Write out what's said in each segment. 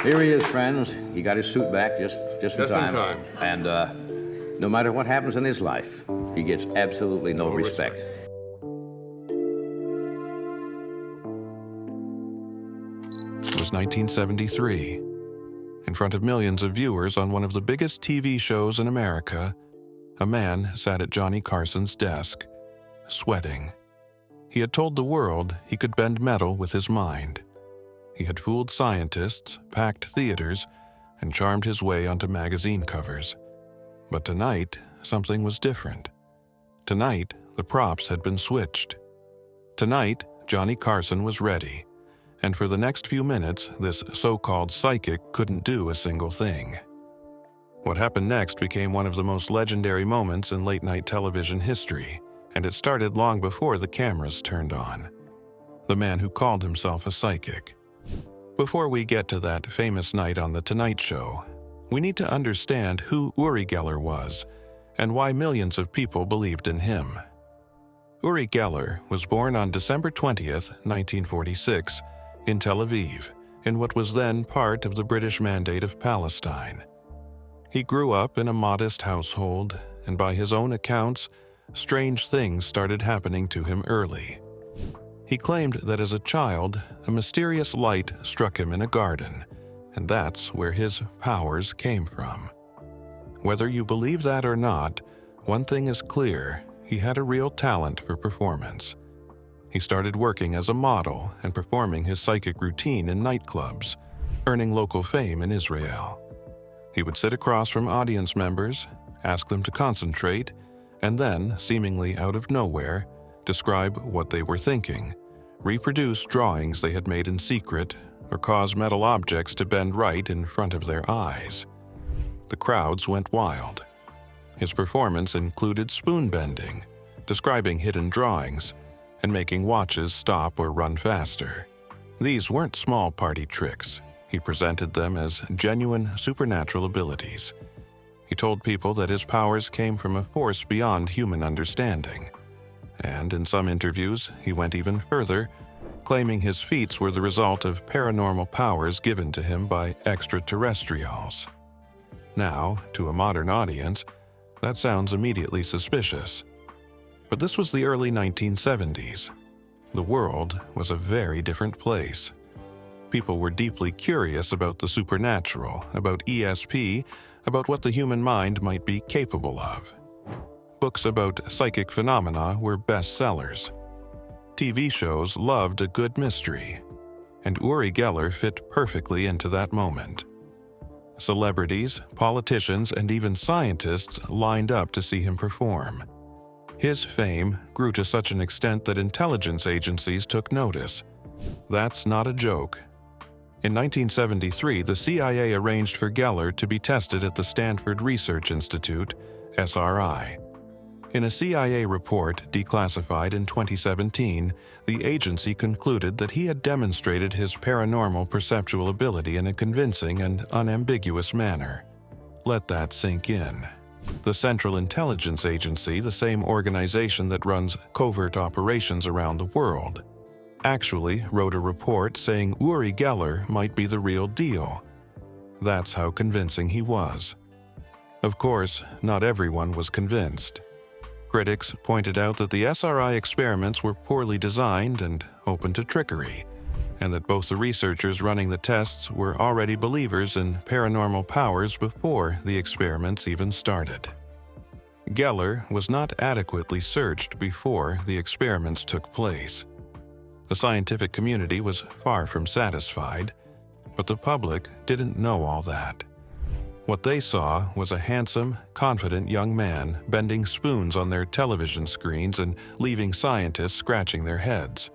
Here he is, friends. He got his suit back just in time. And no matter what happens in his life, he gets absolutely no respect. It was 1973. In front of millions of viewers on one of the biggest TV shows in America, a man sat at Johnny Carson's desk, sweating. He had told the world he could bend metal with his mind. He had fooled scientists, packed theaters, and charmed his way onto magazine covers. But tonight, something was different. Tonight, the props had been switched. Tonight, Johnny Carson was ready. And for the next few minutes, this so-called psychic couldn't do a single thing. What happened next became one of the most legendary moments in late-night television history, and it started long before the cameras turned on. The man who called himself a psychic. Before we get to that famous night on The Tonight Show, we need to understand who Uri Geller was and why millions of people believed in him. Uri Geller was born on December 20th, 1946, in Tel Aviv, in what was then part of the British Mandate of Palestine. He grew up in a modest household, and by his own accounts, strange things started happening to him early. He claimed that as a child, a mysterious light struck him in a garden, and that's where his powers came from. Whether you believe that or not, one thing is clear: he had a real talent for performance. He started working as a model and performing his psychic routine in nightclubs, earning local fame in Israel. He would sit across from audience members, ask them to concentrate, and then, seemingly out of nowhere, describe what they were thinking, reproduce drawings they had made in secret, or cause metal objects to bend right in front of their eyes. The crowds went wild. His performance included spoon bending, describing hidden drawings, and making watches stop or run faster. These weren't small party tricks. He presented them as genuine supernatural abilities. He told people that his powers came from a force beyond human understanding. And in some interviews, he went even further, claiming his feats were the result of paranormal powers given to him by extraterrestrials. Now, to a modern audience, that sounds immediately suspicious. But this was the early 1970s. The world was a very different place. People were deeply curious about the supernatural, about ESP, about what the human mind might be capable of. Books about psychic phenomena were bestsellers. TV shows loved a good mystery, and Uri Geller fit perfectly into that moment. Celebrities, politicians, and even scientists lined up to see him perform. His fame grew to such an extent that intelligence agencies took notice. That's not a joke. In 1973, the CIA arranged for Geller to be tested at the Stanford Research Institute, SRI. In a CIA report declassified in 2017, the agency concluded that he had demonstrated his paranormal perceptual ability in a convincing and unambiguous manner. Let that sink in. The Central Intelligence Agency, the same organization that runs covert operations around the world, actually wrote a report saying Uri Geller might be the real deal. That's how convincing he was. Of course, not everyone was convinced. Critics pointed out that the SRI experiments were poorly designed and open to trickery, and that both the researchers running the tests were already believers in paranormal powers before the experiments even started. Geller was not adequately searched before the experiments took place. The scientific community was far from satisfied, but the public didn't know all that. What they saw was a handsome, confident young man bending spoons on their television screens and leaving scientists scratching their heads.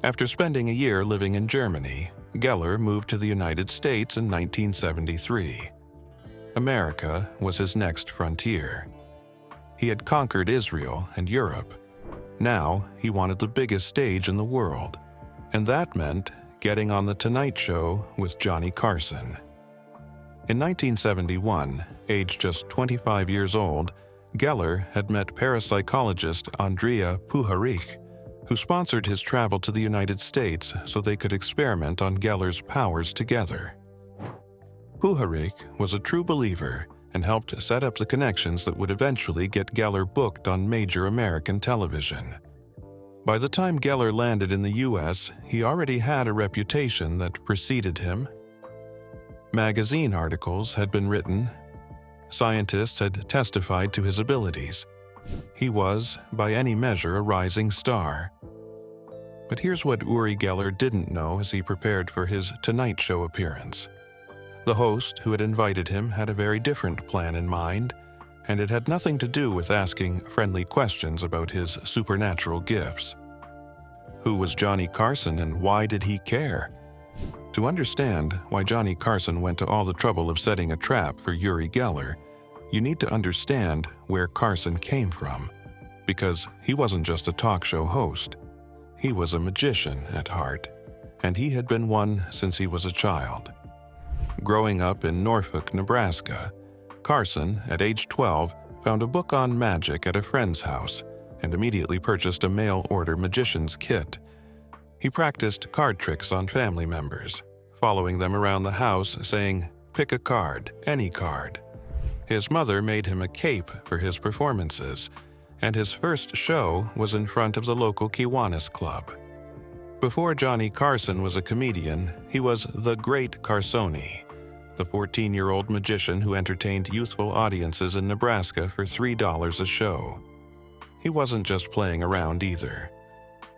After spending a year living in Germany, Geller moved to the United States in 1973. America was his next frontier. He had conquered Israel and Europe. Now he wanted the biggest stage in the world, and that meant getting on The Tonight Show with Johnny Carson. In 1971, aged just 25 years old, Geller had met parapsychologist Andrea Puharich, who sponsored his travel to the United States so they could experiment on Geller's powers together. Puharich was a true believer and helped set up the connections that would eventually get Geller booked on major American television. By the time Geller landed in the U.S., he already had a reputation that preceded him. Magazine articles had been written. Scientists had testified to his abilities. He was, by any measure, a rising star. But here's what Uri Geller didn't know as he prepared for his Tonight Show appearance. The host who had invited him had a very different plan in mind, and it had nothing to do with asking friendly questions about his supernatural gifts. Who was Johnny Carson and why did he care? To understand why Johnny Carson went to all the trouble of setting a trap for Uri Geller, you need to understand where Carson came from, because he wasn't just a talk show host. He was a magician at heart, and he had been one since he was a child. Growing up in Norfolk, Nebraska, Carson, at age 12, found a book on magic at a friend's house and immediately purchased a mail-order magician's kit. He practiced card tricks on family members, following them around the house saying, "Pick a card, any card." His mother made him a cape for his performances, and his first show was in front of the local Kiwanis Club. Before Johnny Carson was a comedian, he was the Great Carsoni, the 14-year-old magician who entertained youthful audiences in Nebraska for $3 a show. He wasn't just playing around either.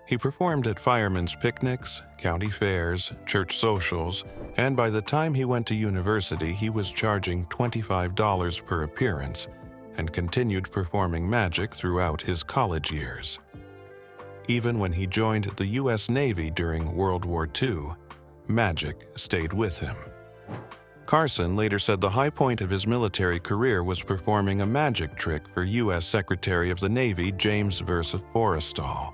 He performed at firemen's picnics, county fairs, church socials, and by the time he went to university, he was charging $25 per appearance and continued performing magic throughout his college years. Even when he joined the U.S. Navy during World War II, magic stayed with him. Carson later said the high point of his military career was performing a magic trick for U.S. Secretary of the Navy James Forrestal.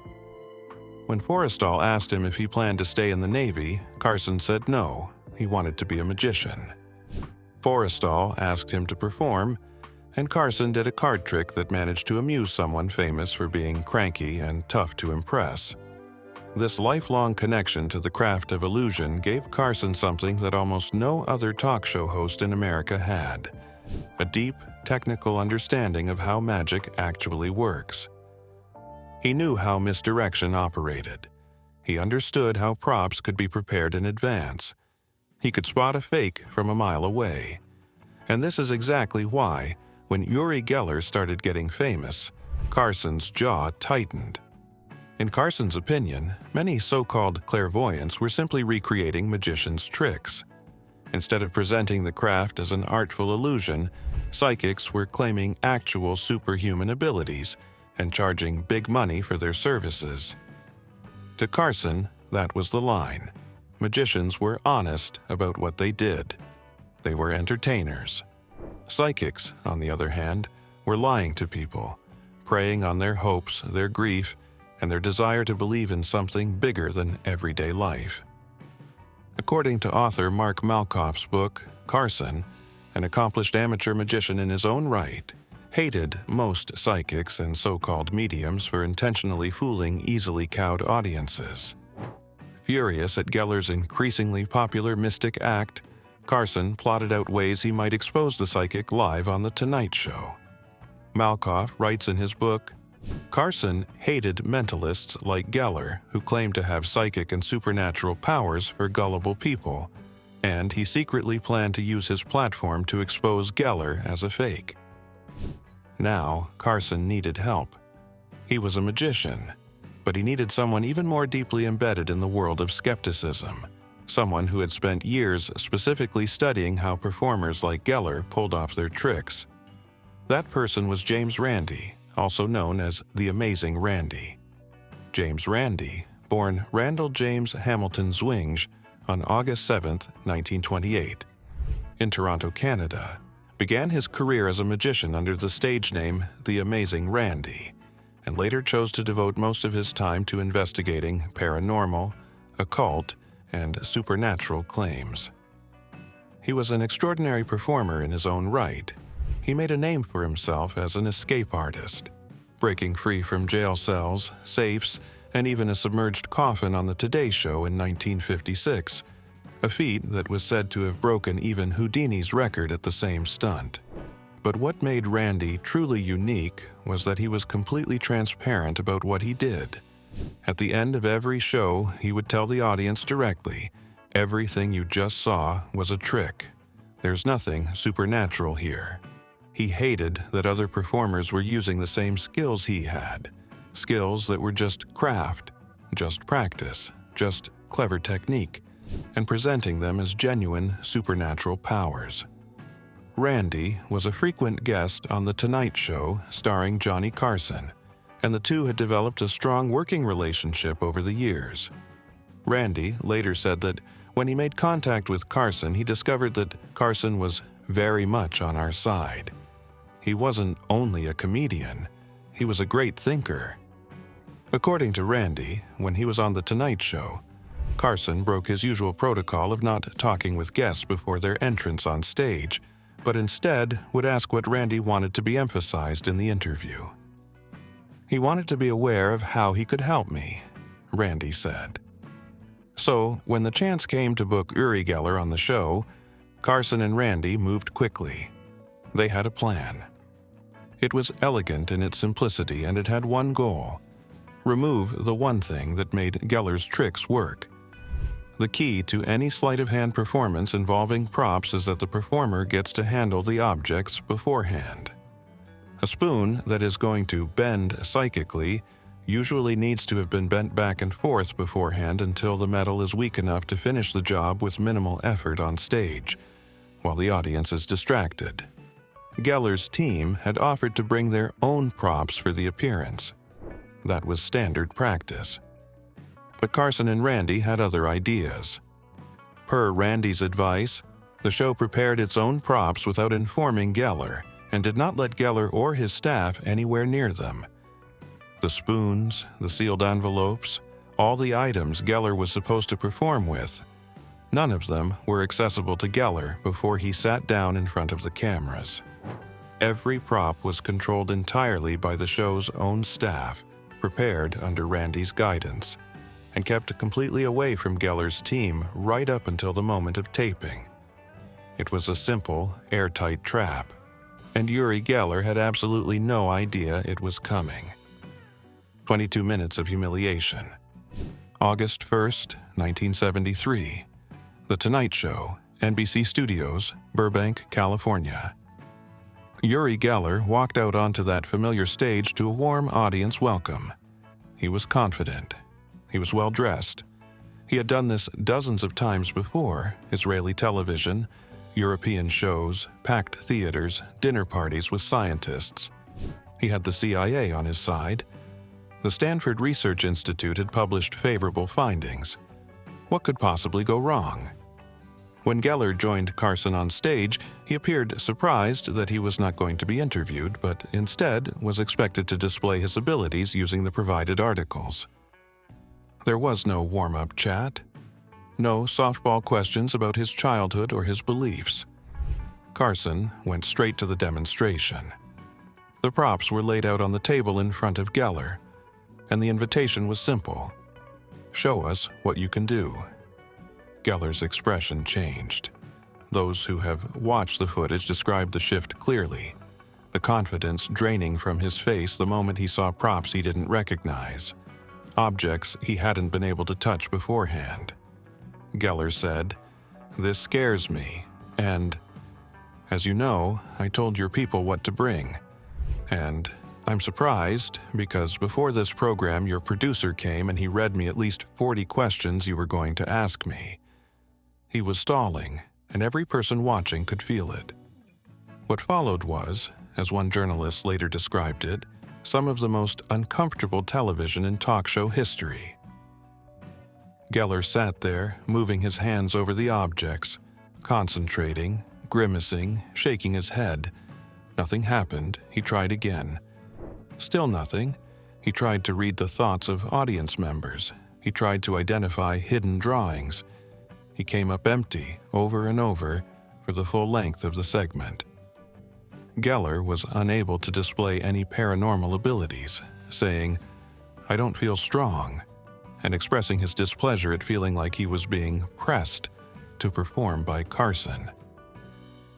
When Forrestal asked him if he planned to stay in the Navy, Carson said no, he wanted to be a magician. Forrestal asked him to perform, and Carson did a card trick that managed to amuse someone famous for being cranky and tough to impress. This lifelong connection to the craft of illusion gave Carson something that almost no other talk show host in America had: a deep, technical understanding of how magic actually works. He knew how misdirection operated. He understood how props could be prepared in advance. He could spot a fake from a mile away. And this is exactly why, when Uri Geller started getting famous, Carson's jaw tightened. In Carson's opinion, many so-called clairvoyants were simply recreating magicians' tricks. Instead of presenting the craft as an artful illusion, psychics were claiming actual superhuman abilities and charging big money for their services. To Carson, that was the line. Magicians were honest about what they did. They were entertainers. Psychics, on the other hand, were lying to people, preying on their hopes, their grief, and their desire to believe in something bigger than everyday life. According to author Mark Malkoff's book, Carson, an accomplished amateur magician in his own right, hated most psychics and so-called mediums for intentionally fooling easily cowed audiences. Furious at Geller's increasingly popular mystic act, Carson plotted out ways he might expose the psychic live on The Tonight Show. Malkoff writes in his book, Carson hated mentalists like Geller, who claimed to have psychic and supernatural powers for gullible people, and he secretly planned to use his platform to expose Geller as a fake. Now, Carson needed help. He was a magician, but he needed someone even more deeply embedded in the world of skepticism, someone who had spent years specifically studying how performers like Geller pulled off their tricks. That person was James Randi, also known as the Amazing Randi. James Randi, born Randall James Hamilton Zwinge on August 7, 1928, in Toronto, Canada, began his career as a magician under the stage name The Amazing Randi, and later chose to devote most of his time to investigating paranormal, occult, and supernatural claims. He was an extraordinary performer in his own right. He made a name for himself as an escape artist, breaking free from jail cells, safes, and even a submerged coffin on the Today Show in 1956, a feat that was said to have broken even Houdini's record at the same stunt. But what made Randy truly unique was that he was completely transparent about what he did. At the end of every show, he would tell the audience directly, "Everything you just saw was a trick. There's nothing supernatural here." He hated that other performers were using the same skills he had, skills that were just craft, just practice, just clever technique, and presenting them as genuine supernatural powers. Randy was a frequent guest on The Tonight Show starring Johnny Carson, and the two had developed a strong working relationship over the years. Randy later said that when he made contact with Carson, he discovered that Carson was very much on our side. He wasn't only a comedian, he was a great thinker. According to Randy, when he was on The Tonight Show, Carson broke his usual protocol of not talking with guests before their entrance on stage, but instead would ask what Randy wanted to be emphasized in the interview. "He wanted to be aware of how he could help me," Randy said. So, when the chance came to book Uri Geller on the show, Carson and Randy moved quickly. They had a plan. It was elegant in its simplicity, and it had one goal: remove the one thing that made Geller's tricks work. The key to any sleight-of-hand performance involving props is that the performer gets to handle the objects beforehand. A spoon that is going to bend psychically usually needs to have been bent back and forth beforehand until the metal is weak enough to finish the job with minimal effort on stage, while the audience is distracted. Geller's team had offered to bring their own props for the appearance. That was standard practice. But Carson and Randy had other ideas. Per Randy's advice, the show prepared its own props without informing Geller and did not let Geller or his staff anywhere near them. The spoons, the sealed envelopes, all the items Geller was supposed to perform with, none of them were accessible to Geller before he sat down in front of the cameras. Every prop was controlled entirely by the show's own staff, prepared under Randy's guidance, and kept completely away from Geller's team right up until the moment of taping. It was a simple, airtight trap, and Uri Geller had absolutely no idea it was coming. 22 minutes of humiliation. August 1st, 1973. The Tonight Show, NBC Studios, Burbank, California. Uri Geller walked out onto that familiar stage to a warm audience welcome. He was confident. He was well-dressed. He had done this dozens of times before: Israeli television, European shows, packed theaters, dinner parties with scientists. He had the CIA on his side. The Stanford Research Institute had published favorable findings. What could possibly go wrong? When Geller joined Carson on stage, he appeared surprised that he was not going to be interviewed, but instead was expected to display his abilities using the provided articles. There was no warm-up chat, no softball questions about his childhood or his beliefs. Carson went straight to the demonstration. The props were laid out on the table in front of Geller, and the invitation was simple: "Show us what you can do." Geller's expression changed. Those who have watched the footage described the shift clearly, the confidence draining from his face the moment he saw props he didn't recognize, objects he hadn't been able to touch beforehand. Geller said, "This scares me, and, as you know, I told your people what to bring. And I'm surprised because before this program your producer came and he read me at least 40 questions you were going to ask me." He was stalling, and every person watching could feel it. What followed was, as one journalist later described it, some of the most uncomfortable television in talk show history. Geller sat there, moving his hands over the objects, concentrating, grimacing, shaking his head. Nothing happened. He tried again. Still nothing. He tried to read the thoughts of audience members. He tried to identify hidden drawings. He came up empty, over and over, for the full length of the segment. Geller was unable to display any paranormal abilities, saying, "I don't feel strong," and expressing his displeasure at feeling like he was being pressed, to perform by Carson.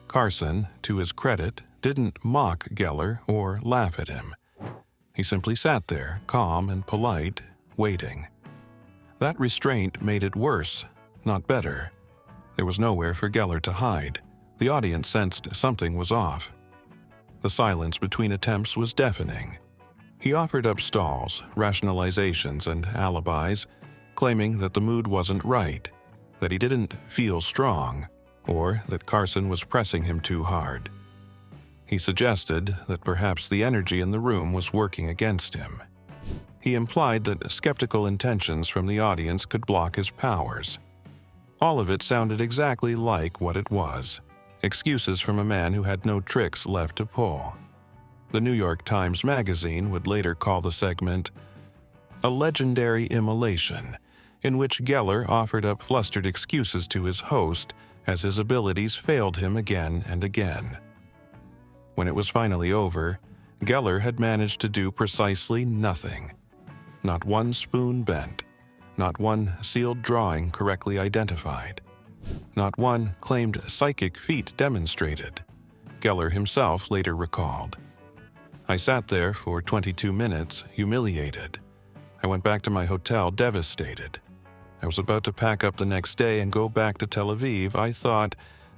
Carson, to his credit, didn't mock Geller or laugh at him. He simply sat there, calm and polite, waiting. That restraint made it worse, not better. There was nowhere for Geller to hide. The audience sensed something was off. The silence between attempts was deafening. He offered up stalls, rationalizations, and alibis, claiming that the mood wasn't right, that he didn't feel strong, or that Carson was pressing him too hard. He suggested that perhaps the energy in the room was working against him. He implied that skeptical intentions from the audience could block his powers. All of it sounded exactly like what it was: excuses from a man who had no tricks left to pull. The New York Times Magazine would later call the segment a legendary immolation, in which Geller offered up flustered excuses to his host as his abilities failed him again and again. When it was finally over, Geller had managed to do precisely nothing. Not one spoon bent, not one sealed drawing correctly identified, not one claimed psychic feat demonstrated, Geller himself later recalled. I sat there for 22 minutes, humiliated. I went back to my hotel devastated. I was about to pack up the next day and go back to Tel Aviv. I thought,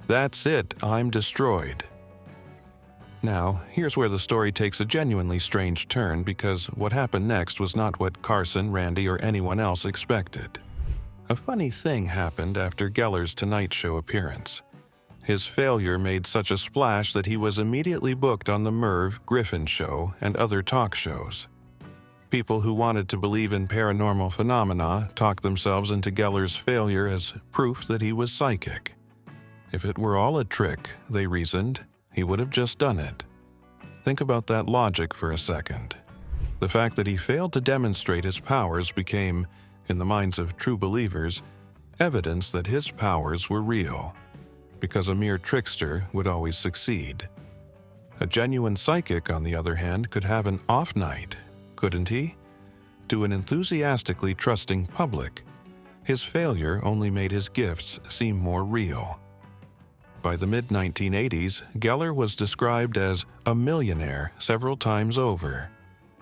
that's it, I'm destroyed. Now, here's where the story takes a genuinely strange turn, because what happened next was not what Carson, Randy, or anyone else expected. A funny thing happened after Geller's Tonight Show appearance. His failure made such a splash that he was immediately booked on the Merv Griffin Show and other talk shows. People who wanted to believe in paranormal phenomena talked themselves into Geller's failure as proof that he was psychic. If it were all a trick, they reasoned, he would have just done it. Think about that logic for a second. The fact that he failed to demonstrate his powers became, in the minds of true believers, evidence that his powers were real, because a mere trickster would always succeed. A genuine psychic, on the other hand, could have an off night, couldn't he? To an enthusiastically trusting public, his failure only made his gifts seem more real. By the mid-1980s, Geller was described as a millionaire several times over,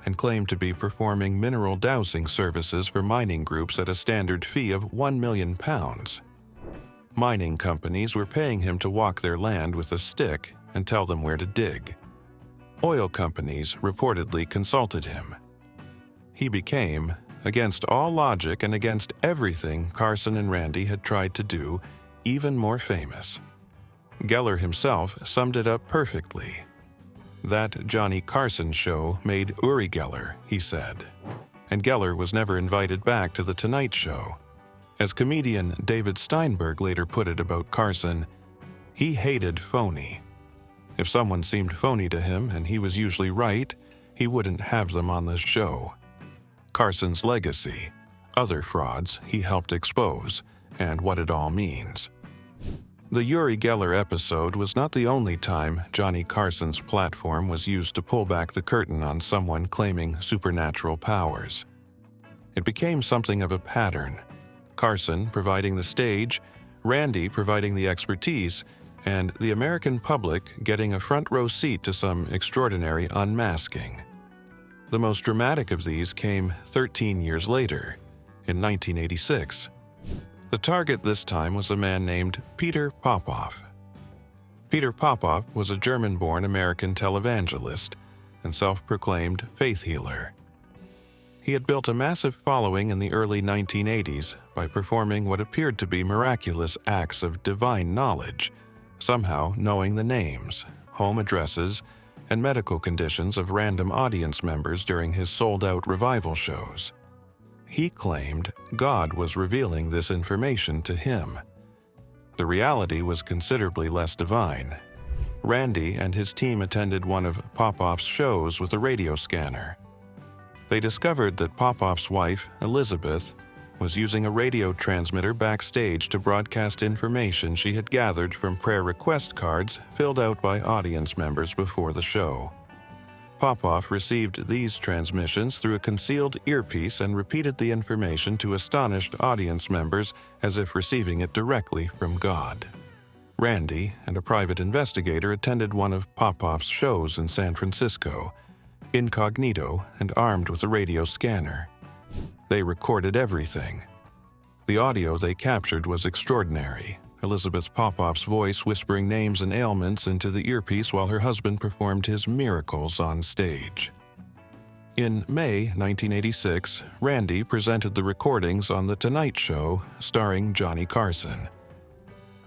and claimed to be performing mineral dowsing services for mining groups at a standard fee of £1 million. Mining companies were paying him to walk their land with a stick and tell them where to dig. Oil companies reportedly consulted him. He became, against all logic and against everything Carson and Randy had tried to do, even more famous. Geller himself summed it up perfectly. That Johnny Carson show made Uri Geller, he said. And Geller was never invited back to The Tonight Show. As comedian David Steinberg later put it about Carson, he hated phony. If someone seemed phony to him and he was usually right, he wouldn't have them on the show. Carson's legacy, other frauds he helped expose, and what it all means. The Uri Geller episode was not the only time Johnny Carson's platform was used to pull back the curtain on someone claiming supernatural powers. It became something of a pattern. Carson providing the stage, Randy providing the expertise, and the American public getting a front row seat to some extraordinary unmasking. The most dramatic of these came 13 years later, in 1986. The target this time was a man named Peter Popoff. Peter Popoff was a German-born American televangelist and self-proclaimed faith healer. He had built a massive following in the early 1980s by performing what appeared to be miraculous acts of divine knowledge, somehow knowing the names, home addresses, and medical conditions of random audience members during his sold-out revival shows. He claimed God was revealing this information to him. The reality was considerably less divine. Randy and his team attended one of Popoff's shows with a radio scanner. They discovered that Popoff's wife, Elizabeth, was using a radio transmitter backstage to broadcast information she had gathered from prayer request cards filled out by audience members before the show. Popoff received these transmissions through a concealed earpiece and repeated the information to astonished audience members as if receiving it directly from God. Randy and a private investigator attended one of Popoff's shows in San Francisco, incognito and armed with a radio scanner. They recorded everything. The audio they captured was extraordinary. Elizabeth Popoff's voice whispering names and ailments into the earpiece while her husband performed his miracles on stage. In May 1986, Randy presented the recordings on The Tonight Show starring Johnny Carson.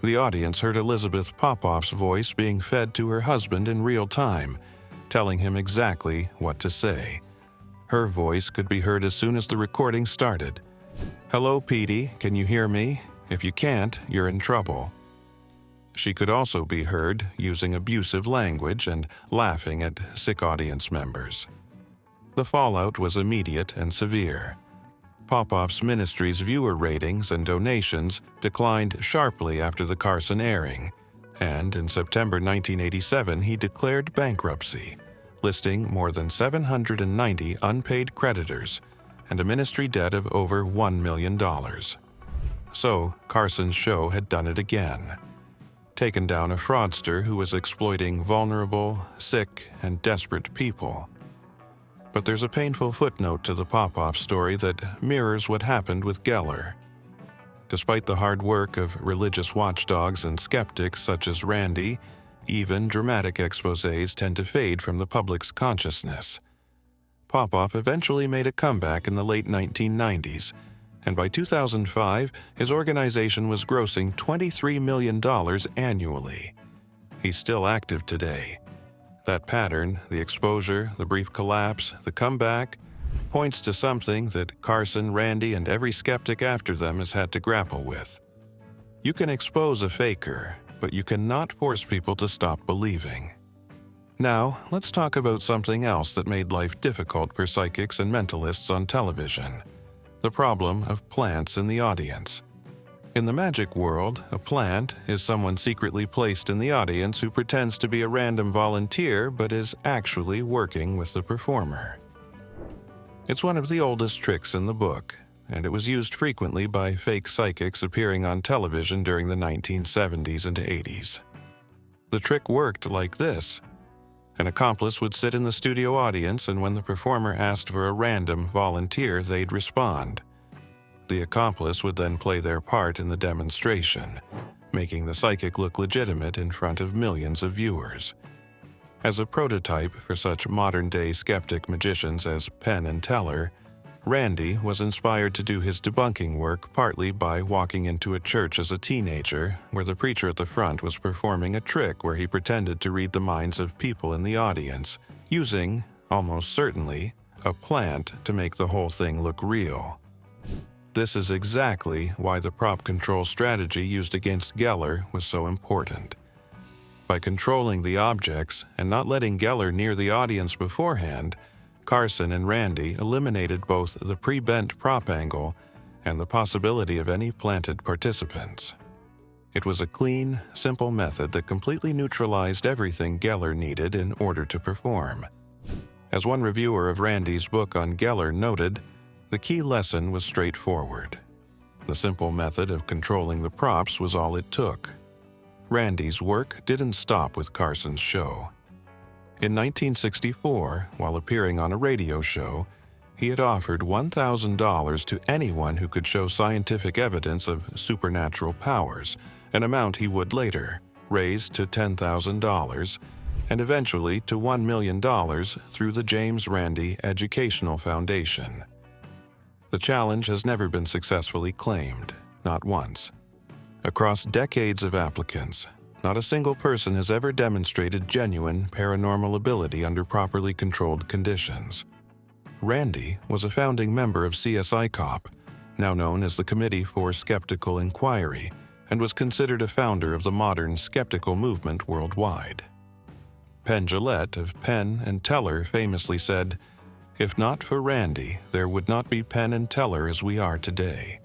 The audience heard Elizabeth Popoff's voice being fed to her husband in real time, telling him exactly what to say. Her voice could be heard as soon as the recording started. "Hello, Petey, can you hear me? If you can't, you're in trouble." She could also be heard using abusive language and laughing at sick audience members. The fallout was immediate and severe. Popoff's ministry's viewer ratings and donations declined sharply after the Carson airing, and in September 1987 he declared bankruptcy, listing more than 790 unpaid creditors and a ministry debt of over $1 million. So, Carson's show had done it again. Taken down a fraudster who was exploiting vulnerable, sick, and desperate people. But there's a painful footnote to the Popoff story that mirrors what happened with Geller. Despite the hard work of religious watchdogs and skeptics such as Randy, even dramatic exposés tend to fade from the public's consciousness. Popoff eventually made a comeback in the late 1990s, and by 2005, his organization was grossing $23 million annually. He's still active today. That pattern, the exposure, the brief collapse, the comeback, points to something that Carson, Randy, and every skeptic after them has had to grapple with. You can expose a faker, but you cannot force people to stop believing. Now, let's talk about something else that made life difficult for psychics and mentalists on television: the problem of plants in the audience. In the magic world, a plant is someone secretly placed in the audience who pretends to be a random volunteer but is actually working with the performer. It's one of the oldest tricks in the book, and it was used frequently by fake psychics appearing on television during the 1970s and 80s. The trick worked like this. An accomplice would sit in the studio audience, and when the performer asked for a random volunteer, they'd respond. The accomplice would then play their part in the demonstration, making the psychic look legitimate in front of millions of viewers. As a prototype for such modern-day skeptic magicians as Penn and Teller, Randy was inspired to do his debunking work partly by walking into a church as a teenager, where the preacher at the front was performing a trick where he pretended to read the minds of people in the audience, using, almost certainly, a plant to make the whole thing look real. This is exactly why the prop control strategy used against Geller was so important. By controlling the objects and not letting Geller near the audience beforehand, Carson and Randy eliminated both the pre-bent prop angle and the possibility of any planted participants. It was a clean, simple method that completely neutralized everything Geller needed in order to perform. As one reviewer of Randy's book on Geller noted, the key lesson was straightforward. The simple method of controlling the props was all it took. Randy's work didn't stop with Carson's show. In 1964, while appearing on a radio show, he had offered $1,000 to anyone who could show scientific evidence of supernatural powers, an amount he would later raise to $10,000 and eventually to $1 million through the James Randi Educational Foundation. The challenge has never been successfully claimed, not once. Across decades of applicants, not a single person has ever demonstrated genuine paranormal ability under properly controlled conditions. Randy was a founding member of CSI Cop, now known as the Committee for Skeptical Inquiry, and was considered a founder of the modern skeptical movement worldwide. Penn Jillette of Penn and Teller famously said, "If not for Randy, there would not be Penn and Teller as we are today.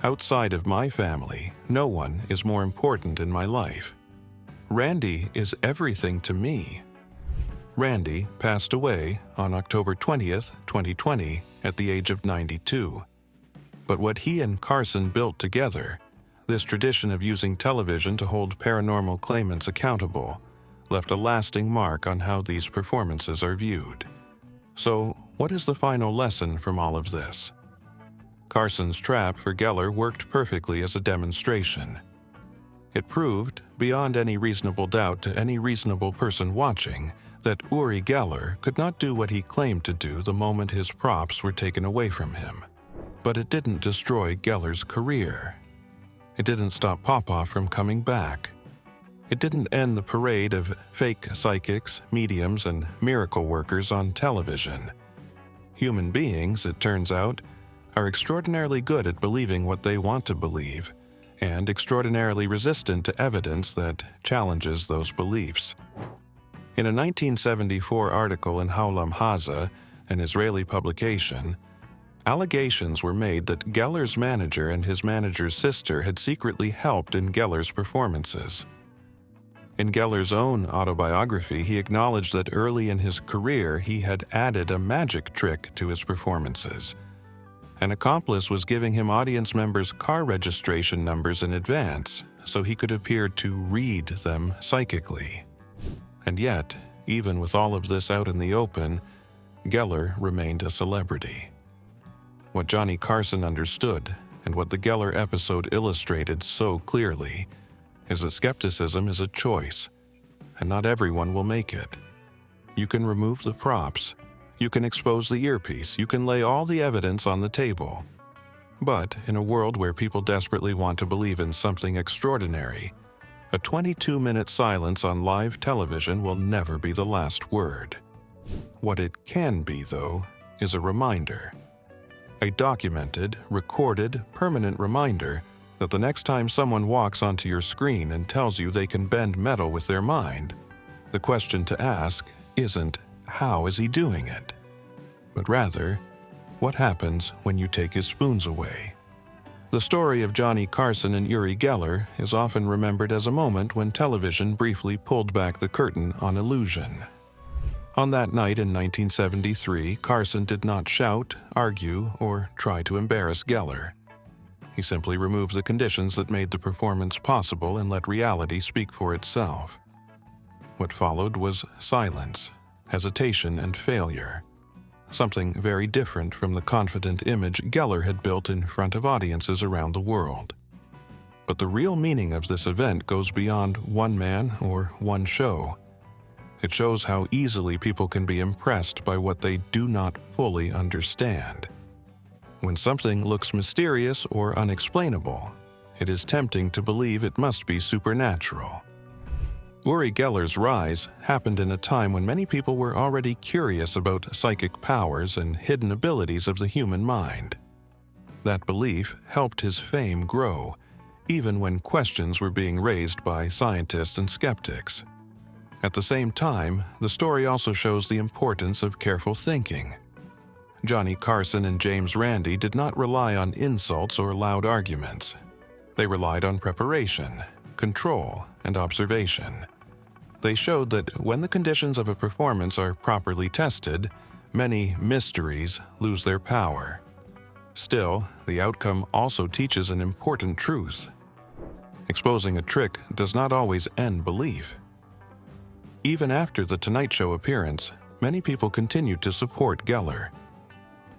Outside of my family, no one is more important in my life. Randy is everything to me." Randy, passed away on October 20th, 2020, at the age of 92. But what he and Carson built together, this tradition of using television to hold paranormal claimants accountable, left a lasting mark on how these performances are viewed. So, what is the final lesson from all of this? Carson's trap for Geller worked perfectly as a demonstration. It proved, beyond any reasonable doubt to any reasonable person watching, that Uri Geller could not do what he claimed to do the moment his props were taken away from him. But it didn't destroy Geller's career. It didn't stop Popoff from coming back. It didn't end the parade of fake psychics, mediums, and miracle workers on television. Human beings, it turns out, are extraordinarily good at believing what they want to believe, and extraordinarily resistant to evidence that challenges those beliefs. In a 1974 article in Haulam Haza, an Israeli publication, allegations were made that Geller's manager and his manager's sister had secretly helped in Geller's performances. In Geller's own autobiography, he acknowledged that early in his career he had added a magic trick to his performances. An accomplice was giving him audience members' car registration numbers in advance so he could appear to read them psychically. And yet, even with all of this out in the open, Geller remained a celebrity. What Johnny Carson understood, and what the Geller episode illustrated so clearly, is that skepticism is a choice, and not everyone will make it. You can remove the props, you can expose the earpiece, you can lay all the evidence on the table. But in a world where people desperately want to believe in something extraordinary, a 22-minute silence on live television will never be the last word. What it can be, though, is a reminder. A documented, recorded, permanent reminder that the next time someone walks onto your screen and tells you they can bend metal with their mind, the question to ask isn't, how is he doing it? But rather, what happens when you take his spoons away? The story of Johnny Carson and Uri Geller is often remembered as a moment when television briefly pulled back the curtain on illusion. On that night in 1973, Carson did not shout, argue, or try to embarrass Geller. He simply removed the conditions that made the performance possible and let reality speak for itself. What followed was silence, hesitation, and failure. Something very different from the confident image Geller had built in front of audiences around the world. But the real meaning of this event goes beyond one man or one show. It shows how easily people can be impressed by what they do not fully understand. When something looks mysterious or unexplainable, it is tempting to believe it must be supernatural. Uri Geller's rise happened in a time when many people were already curious about psychic powers and hidden abilities of the human mind. That belief helped his fame grow, even when questions were being raised by scientists and skeptics. At the same time, the story also shows the importance of careful thinking. Johnny Carson and James Randi did not rely on insults or loud arguments. They relied on preparation, control, and observation. They showed that when the conditions of a performance are properly tested, many mysteries lose their power. Still, the outcome also teaches an important truth. Exposing a trick does not always end belief. Even after the Tonight Show appearance, many people continued to support Geller.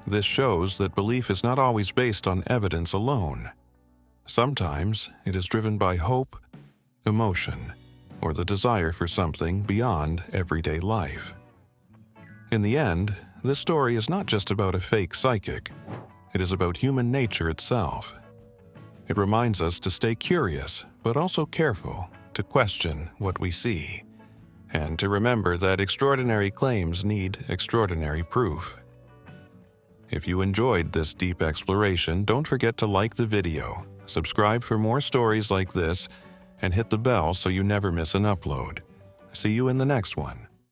This shows that belief is not always based on evidence alone. Sometimes it is driven by hope, emotion, or the desire for something beyond everyday life. In the end, this story is not just about a fake psychic. It is about human nature itself. It reminds us to stay curious, but also careful, to question what we see, and to remember that extraordinary claims need extraordinary proof. If you enjoyed this deep exploration, don't forget to like the video, subscribe for more stories like this, and hit the bell so you never miss an upload. See you in the next one.